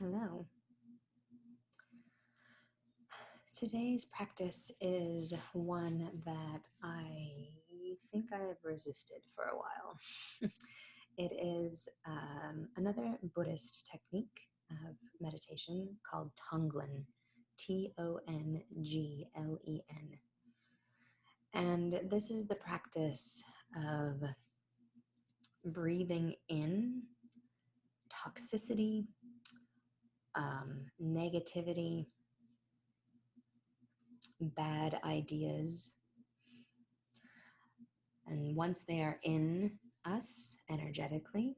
Hello. Today's practice is one that I think I've resisted for a while. It is another Buddhist technique of meditation called Tonglen, Tonglen. And this is the practice of breathing in toxicity, negativity, bad ideas. And once they are in us energetically,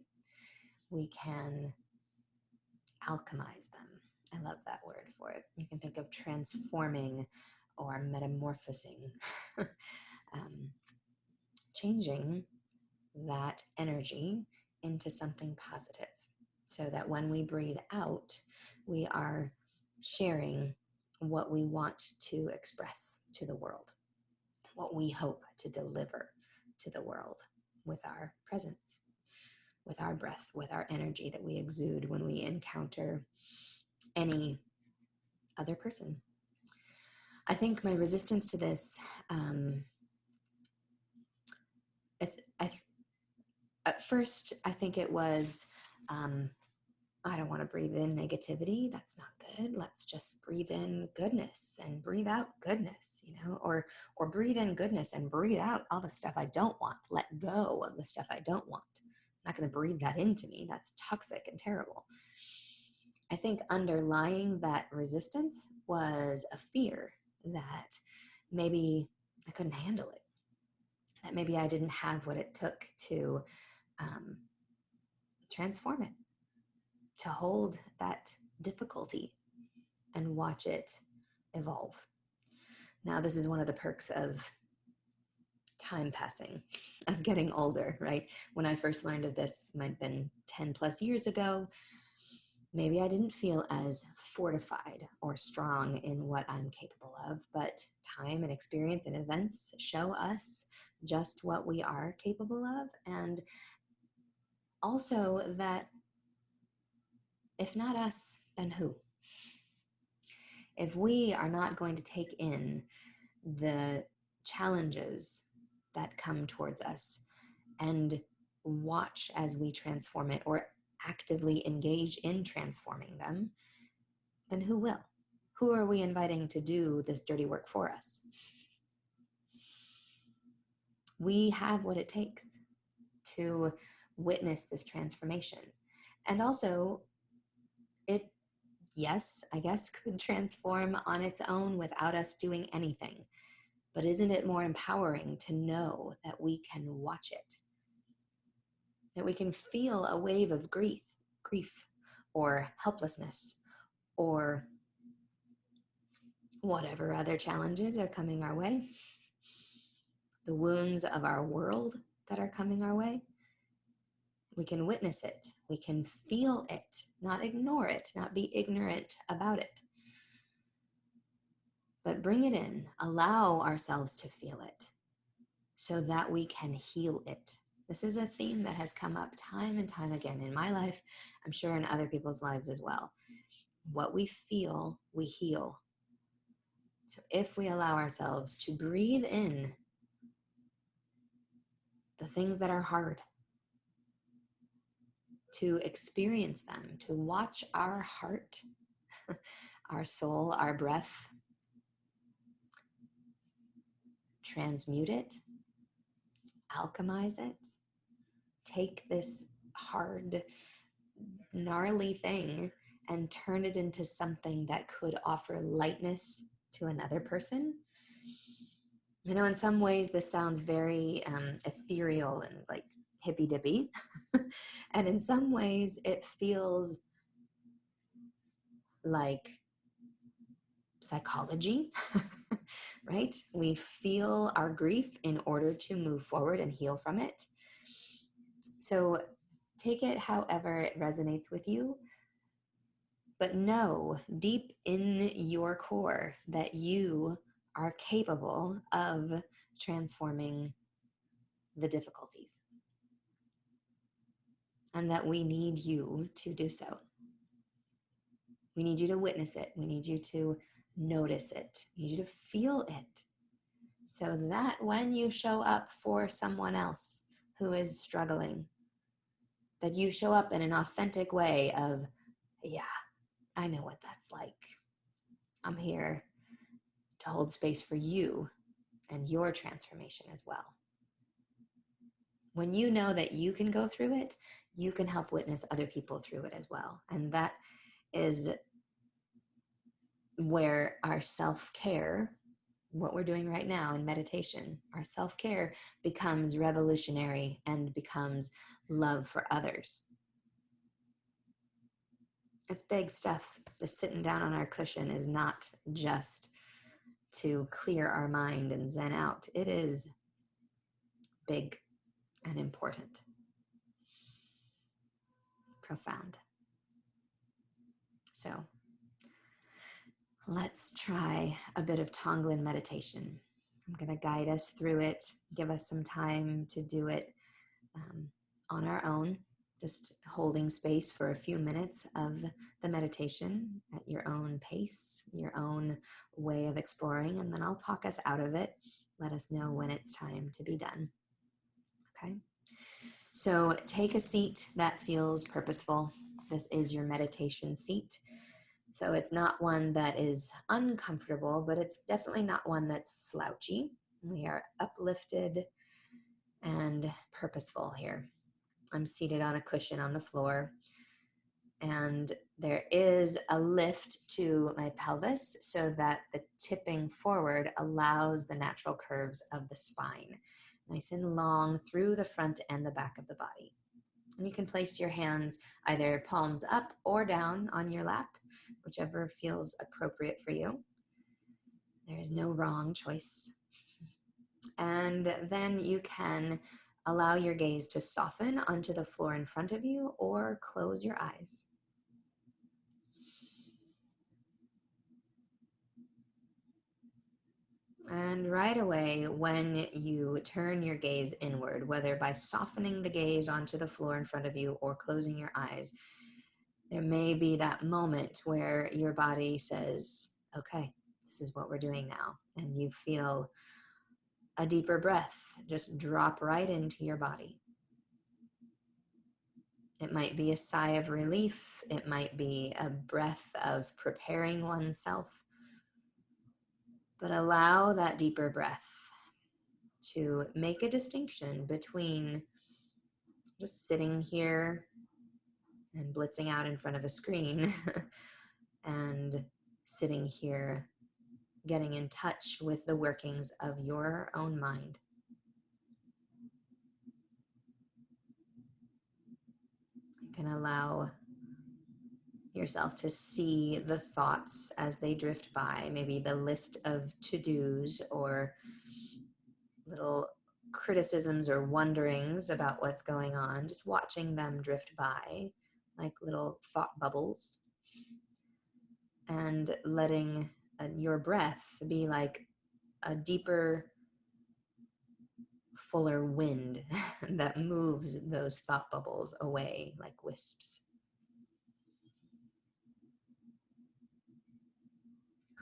we can alchemize them. I love that word for it. You can think of transforming or metamorphosing, um, changing that energy into something positive so that when we breathe out, we are sharing what we want to express to the world, what we hope to deliver to the world with our presence, with our breath, with our energy that we exude when we encounter any other person. I think my resistance to this, it's at first I think it was, I don't want to breathe in negativity. That's not good. Let's just breathe in goodness and breathe out goodness, or breathe in goodness and breathe out all the stuff I don't want. Let go of the stuff I don't want. I'm not going to breathe that into me. That's toxic and terrible. I think underlying that resistance was a fear that maybe I couldn't handle it, that maybe I didn't have what it took to transform it, to hold that difficulty and watch it evolve. Now, this is one of the perks of time passing, of getting older, right? When I first learned of this, it might have been 10 plus years ago. Maybe I didn't feel as fortified or strong in what I'm capable of, but time and experience and events show us just what we are capable of. And also that if not us, then who? If we are not going to take in the challenges that come towards us and watch as we transform it or actively engage in transforming them, then who will? Who are we inviting to do this dirty work for us? We have what it takes to witness this transformation. And also, it, yes, I guess, could transform on its own without us doing anything. But isn't it more empowering to know that we can watch it? That we can feel a wave of grief, or helplessness, or whatever other challenges are coming our way, the wounds of our world that are coming our way. We can witness it. We can feel it, not ignore it, not be ignorant about it. But bring it in, allow ourselves to feel it so that we can heal it. This is a theme that has come up time and time again in my life, I'm sure in other people's lives as well. What we feel, we heal. So if we allow ourselves to breathe in the things that are hard, to experience them, to watch our heart, our soul, our breath, transmute it, alchemize it, take this hard, gnarly thing and turn it into something that could offer lightness to another person. You know, in some ways, this sounds very ethereal and like hippy dippy. And in some ways, it feels like psychology, right? We feel our grief in order to move forward and heal from it. So take it however it resonates with you, but know deep in your core that you are capable of transforming the difficulties and that we need you to do so. We need you to witness it. We need you to notice it. We need you to feel it. So that when you show up for someone else who is struggling, that you show up in an authentic way of, yeah, I know what that's like. I'm here to hold space for you and your transformation as well. When you know that you can go through it, you can help witness other people through it as well. And that is where our self-care, what we're doing right now in meditation, our self-care becomes revolutionary and becomes love for others. It's big stuff. The sitting down on our cushion is not just to clear our mind and zen out. It is big and important, profound. So let's try a bit of Tonglen meditation. I'm going to guide us through it, give us some time to do it on our own, just holding space for a few minutes of the meditation at your own pace, your own way of exploring, and then I'll talk us out of it. Let us know when it's time to be done. Okay? So take a seat that feels purposeful. This is your meditation seat. So it's not one that is uncomfortable, but it's definitely not one that's slouchy. We are uplifted and purposeful here. I'm seated on a cushion on the floor, and there is a lift to my pelvis so that the tipping forward allows the natural curves of the spine, nice and long through the front and the back of the body. And you can place your hands either palms up or down on your lap, whichever feels appropriate for you. There is no wrong choice. And then you can allow your gaze to soften onto the floor in front of you or close your eyes. And right away, when you turn your gaze inward, whether by softening the gaze onto the floor in front of you or closing your eyes, there may be that moment where your body says, okay, this is what we're doing now. And you feel a deeper breath just drop right into your body. It might be a sigh of relief. It might be a breath of preparing oneself. But allow that deeper breath to make a distinction between just sitting here and blitzing out in front of a screen and sitting here getting in touch with the workings of your own mind. You can allow yourself to see the thoughts as they drift by, maybe the list of to-dos or little criticisms or wonderings about what's going on, just watching them drift by like little thought bubbles, and letting your breath be like a deeper, fuller wind that moves those thought bubbles away like wisps.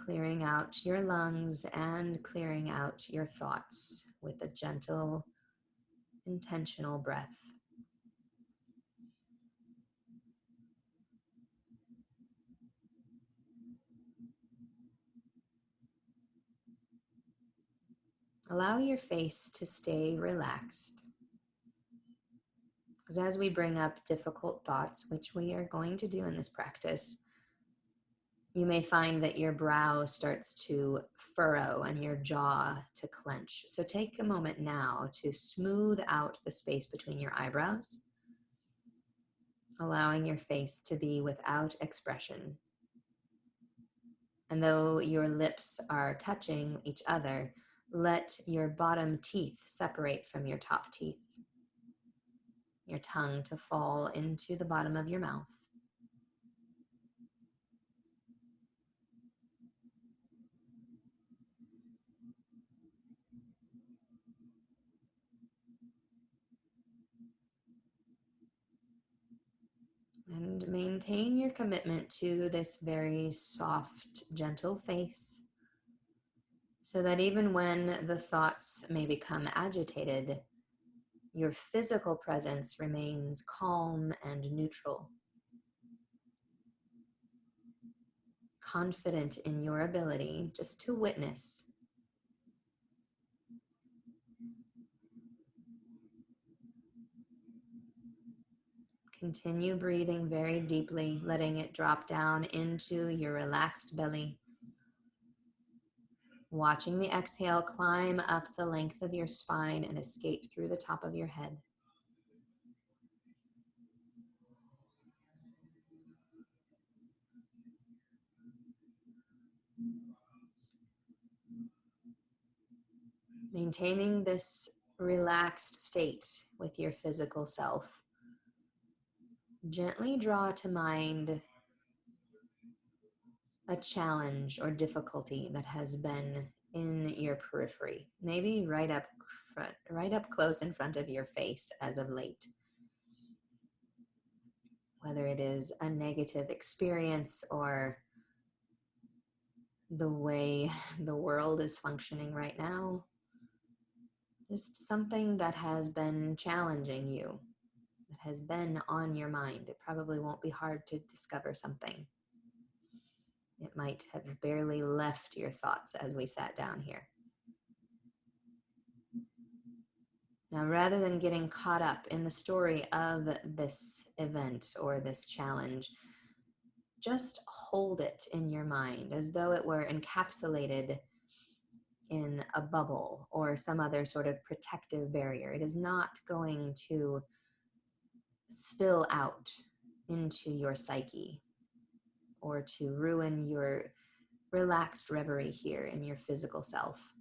Clearing out your lungs and clearing out your thoughts with a gentle, intentional breath. Allow your face to stay relaxed. Because as we bring up difficult thoughts, which we are going to do in this practice, you may find that your brow starts to furrow and your jaw to clench. So take a moment now to smooth out the space between your eyebrows, allowing your face to be without expression. And though your lips are touching each other, let your bottom teeth separate from your top teeth, your tongue to fall into the bottom of your mouth. And And maintain your commitment to this very soft, gentle face, so that even when the thoughts may become agitated, your physical presence remains calm and neutral, confident in your ability just to witness. Continue breathing very deeply, letting it drop down into your relaxed belly. Watching the exhale climb up the length of your spine and escape through the top of your head. Maintaining this relaxed state with your physical self. Gently draw to mind a challenge or difficulty that has been in your periphery, maybe right up close in front of your face as of late. Whether it is a negative experience or the way the world is functioning right now, just something that has been challenging you, that has been on your mind. It probably won't be hard to discover something. It might have barely left your thoughts as we sat down here. Now, rather than getting caught up in the story of this event or this challenge, just hold it in your mind as though it were encapsulated in a bubble or some other sort of protective barrier. It is not going to spill out into your psyche or to ruin your relaxed reverie here in your physical self.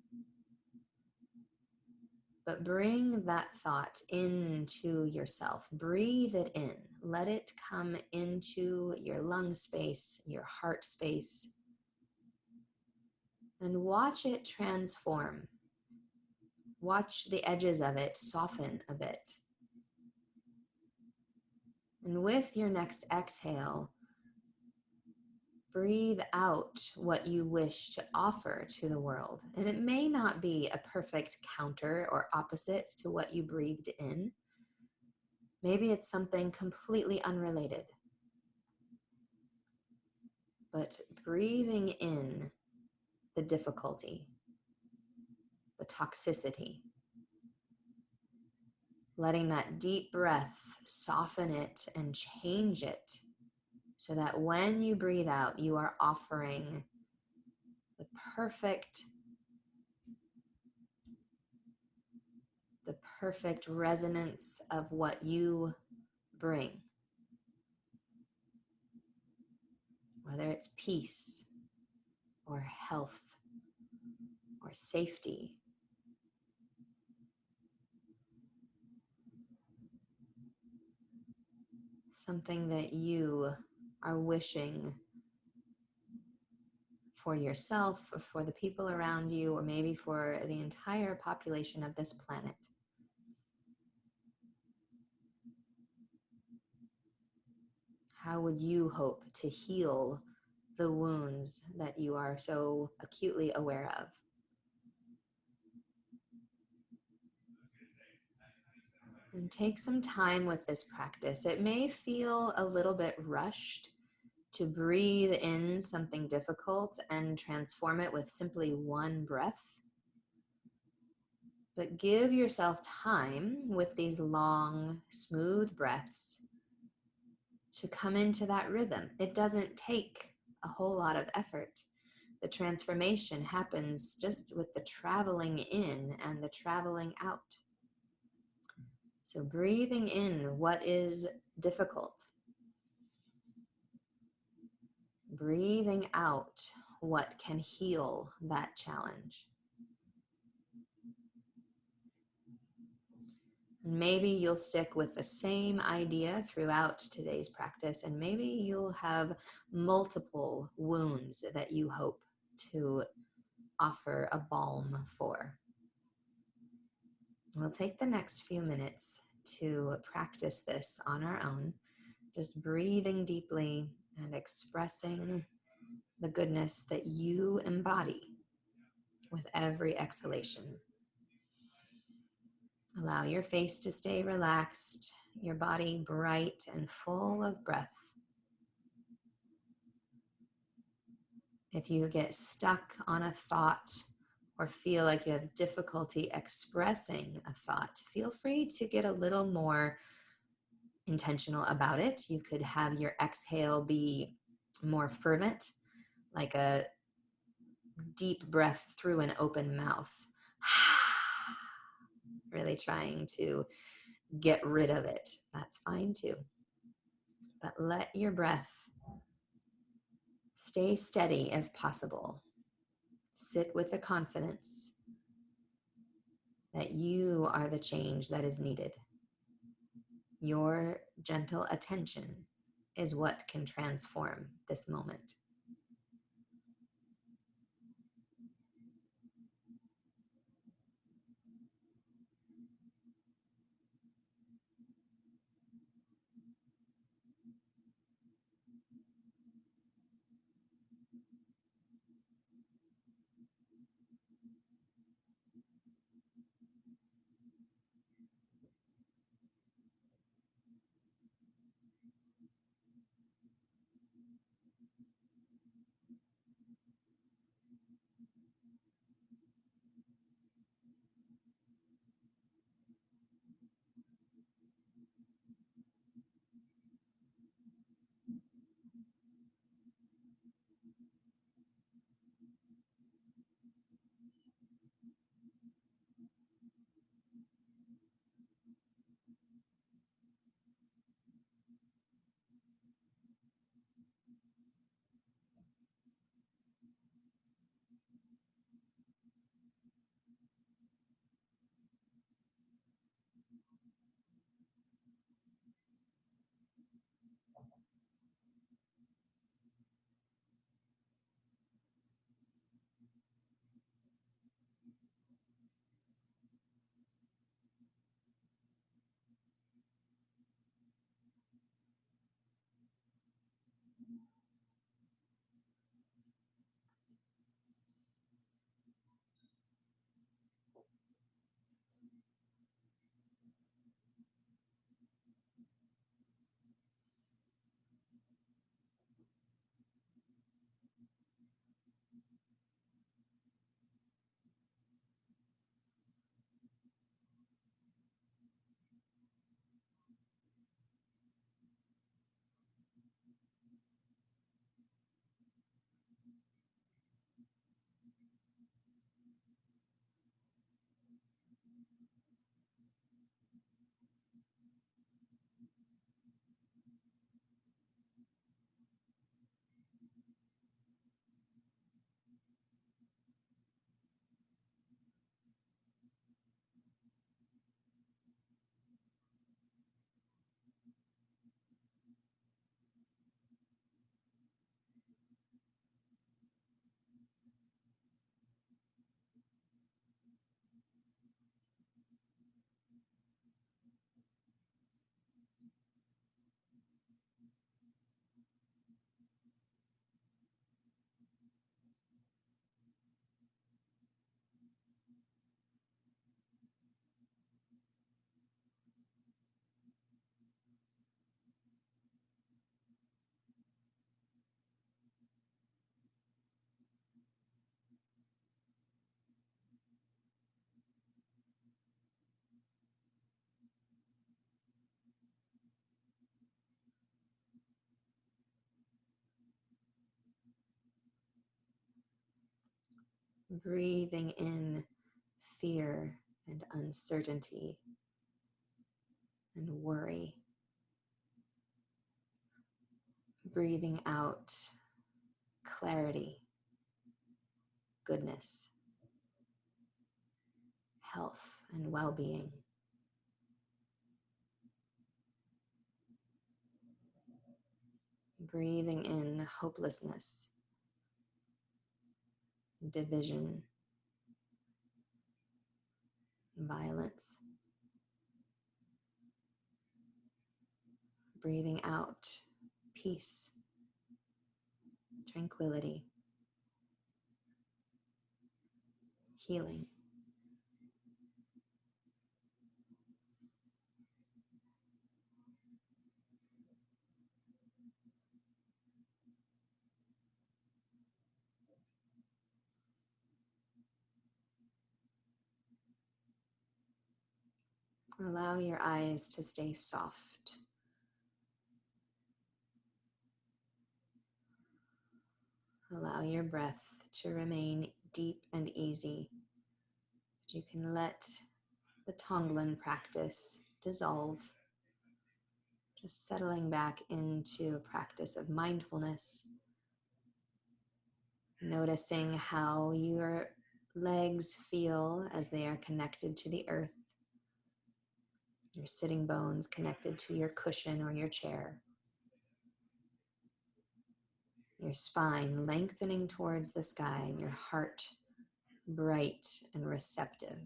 But bring that thought into yourself. Breathe it in. Let it come into your lung space, your heart space, and watch it transform. Watch the edges of it soften a bit. And with your next exhale, breathe out what you wish to offer to the world. And it may not be a perfect counter or opposite to what you breathed in. Maybe it's something completely unrelated. But breathing in the difficulty, the toxicity, letting that deep breath soften it and change it so that when you breathe out, you are offering the perfect resonance of what you bring. Whether it's peace or health or safety. Something that you are wishing for yourself, or for the people around you, or maybe for the entire population of this planet. How would you hope to heal the wounds that you are so acutely aware of? And take some time with this practice. It may feel a little bit rushed to breathe in something difficult and transform it with simply one breath. But give yourself time with these long, smooth breaths to come into that rhythm. It doesn't take a whole lot of effort. The transformation happens just with the traveling in and the traveling out. So breathing in what is difficult. Breathing out what can heal that challenge. Maybe you'll stick with the same idea throughout today's practice, and maybe you'll have multiple wounds that you hope to offer a balm for. We'll take the next few minutes to practice this on our own, Just breathing deeply and expressing the goodness that you embody with every exhalation. Allow your face to stay relaxed, your body bright and full of breath. If you get stuck on a thought or feel like you have difficulty expressing a thought, feel free to get a little more intentional about it. You could have your exhale be more fervent, like a deep breath through an open mouth. Really trying to get rid of it. That's fine too. But let your breath stay steady if possible. Sit with the confidence that you are the change that is needed. Your gentle attention is what can transform this moment. Breathing in fear and uncertainty and worry. Breathing out clarity, goodness, health, and well-being. Breathing in hopelessness, division, violence. breathing out peace, tranquility, healing. Allow your eyes to stay soft. Allow your breath to remain deep and easy. You can let the Tonglen practice dissolve, just settling back into a practice of mindfulness, noticing how your legs feel as they are connected to the earth, your sitting bones connected to your cushion or your chair, your spine lengthening towards the sky, and your heart bright and receptive.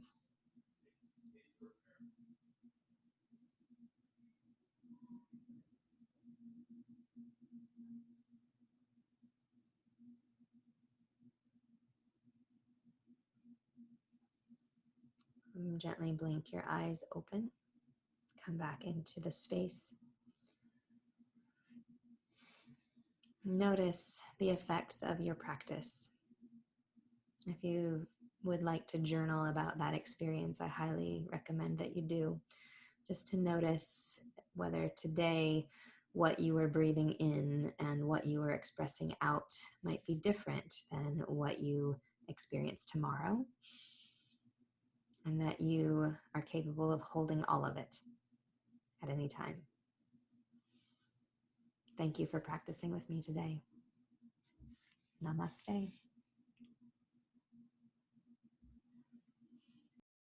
Gently blink your eyes open. Come back into the space. Notice the effects of your practice. If you would like to journal about that experience, I highly recommend that you do. Just to notice whether today what you were breathing in and what you were expressing out might be different than what you experience tomorrow, and that you are capable of holding all of it at any time. Thank you for practicing with me today. Namaste.